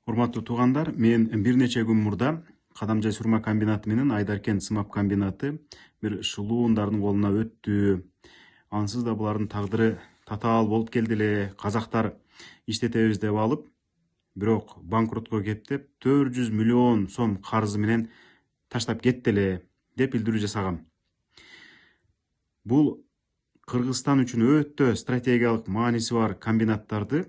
Урматтуу туугандар, мен бир нече күн мурда Кадамжай сурма комбинаты менен Айдаркен сымап комбинаты бир шылуундардын колуна өттү. Ансыз да булардын тагдыры татаал болуп келди эле. Казактар иштетебиз деп алып, бирок банкротко кептеп 400 миллион сом карызы менен таштап кетти эле деп билдирүү жасагам. Бул Кыргызстан үчүн өтө стратегиялык мааниси бар комбинаттарды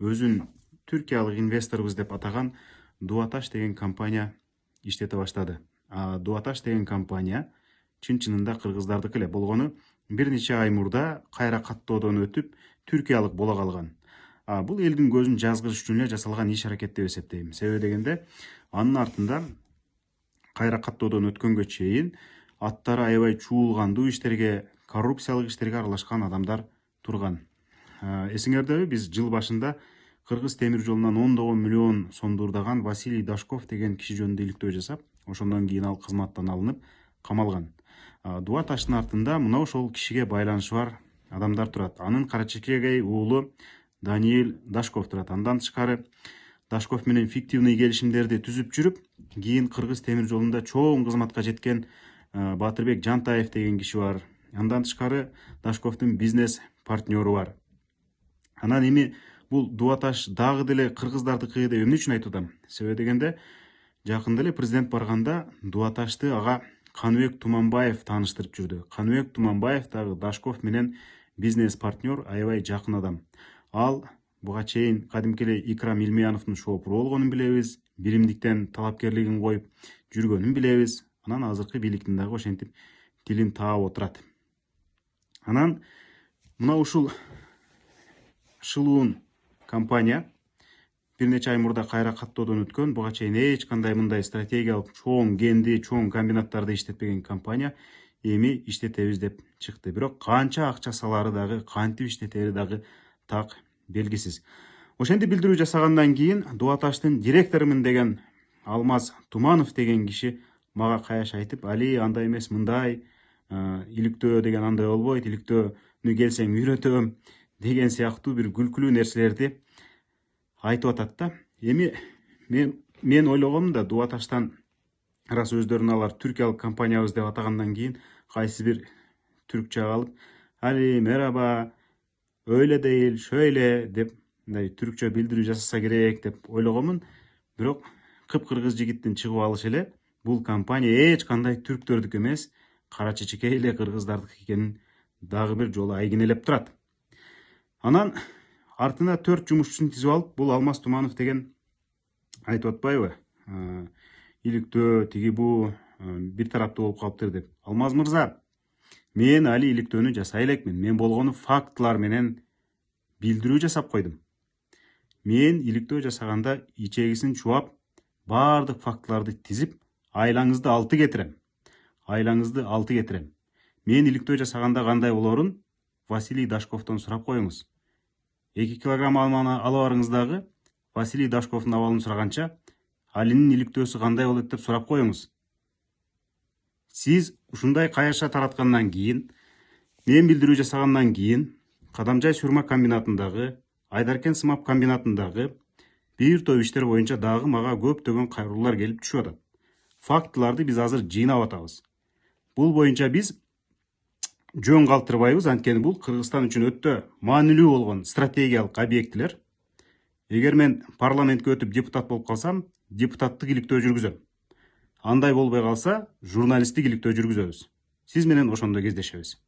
өзүн Түркиялык инвесторбуз деп атаган Дуаташ деген компания иштете баштады. Дуаташ деген компания чын-чынында кыргыздардыкы эле болгону бир нече ай мурда кайра каттоодон өтүп Түркиялык боло калган. Бул элдин көзүн жазгырыш үчүн эле жасалган иш аракет деп эсептейм. Себеби дегенде анын артында кайра каттоодон өткөнгө чейин аттары аябай чуулгандуу иштерге, коррупциялык иштерге аралашкан адамдар турган. Эсиңердеби, биз жыл башында Кыргыз темир жолунан 10 миллион сомдурдаган Василий Дашков деген киши жөнүндө иликтөө жасап, ошондон кийин ал кызматтан алынып камалган. Дуаташтын артында мына ошол кишиге байланышы бар адамдар турат. Анын карачекегей уулу Даниэль Дашков турат. Андан тышкары Дашков менен фиктивный келишимдерди түзүп жүрүп, кийин Кыргыз темир жолунда чоң кызматка жеткен Батырбек Жантаев деген киши бар. Андан тышкары Дашковдун бизнес партнеру бар. Анан эми бул Дуаташ дагы деле кыргыздардыкы деп эмне үчүн айтып атам? Себеби дегенде жакында эле президент барганда Дуаташты ага Каныбек Туманбаев тааныштырып жүрдү. Каныбек Туманбаев дагы Дашков менен бизнес партнер, аябай жакын адам. Ал буга чейин кадимки эле Икрам Илмияновдун шоопуру болгонун билебиз, биримдиктен талапкерлигин коюп жүргөнүн билебиз. Анан азыркы бийликтин дагы ошентип тилин таап отурат. Анан мына ушул шылуун компания бир нече ай мурда кайра каттоодон өткөн, буга чейин эч кандай мындай стратегиялык чоң генди, чоң комбинаттарды иштетпеген компания эми иштетебиз деп чыкты. Бирок канча акча салары дагы, кантип иштетери дагы так белгисиз. Ошентип билдирүү жасагандан кийин Дуаташтын директорумун деген Алмаз Туманов деген киши мага каяш айтып, Али андай эмес мындай, иликтөө деген андай болбойт, иликтөөнү келсең үйрөтөм деген сыяктуу бир күлкүлүү нерселерди айтып атат да. Эми мен ойлогом да, Дуаташтан рас өздөрүн алар түркиялык компаниябыз деп атагандан кийин кайсы бир түркчө алып, Али мераба, öyle değil, şöyle деп мындай түркчө билдирүү жасаса керек деп ойлогомун. Бирок кыпкыргыз жигиттин чыгып алышы эле бул компания эч кандай түрктөрдүкү эмес, кара чечекей эле кыргыздардыкы экенин дагы бир жолу айгинелеп турат. Анан артына 4 жумушчусун тизип алып, бул Алмаз Туманов деген айтып атпайбы? Иликтөө тиги бу бир тараптуу болуп калыптыр деп. Алмаз мырза, мен али иликтөөнү жасай элекмин. Мен болгону фактылар менен билдирүү жасап койдум. Мен иликтөө жасаганда ичегисин чуап, баардык фактыларды тизип, айлаңызды алты кетирем. Мен иликтөө жасаганда кандай болорун Василий Дашковдон сурап коюңуз. 2 килограмм алманы ала барыңыз дагы Василий Дашковдун абалын сураганча, Алинин иликтөөсү кандай болот деп сурап коюңуз. Сиз ушундай каяша тараткандан кийин, мен билдирүү жасагандан кийин, Кадамжай сурма комбинатындагы, Айдаркен сымап комбинатындагы бир топ иштер боюнча дагы мага көптөгөн кайрылуулар келип түшүп атат. Фактыларды биз азыр жыйнап атабыз. Бул боюнча биз жөн калтырбайбыз, анткени бул Кыргызстан үчүн өтө маанилүү болгон стратегиялык объектилер. Эгер мен парламентке өтүп депутат болуп калсам, депутаттык иликтөө жүргүзөм. Андай болбой калса, журналисттик иликтөө жүргүзөбүз. Сиз менен ошондо кездешебиз.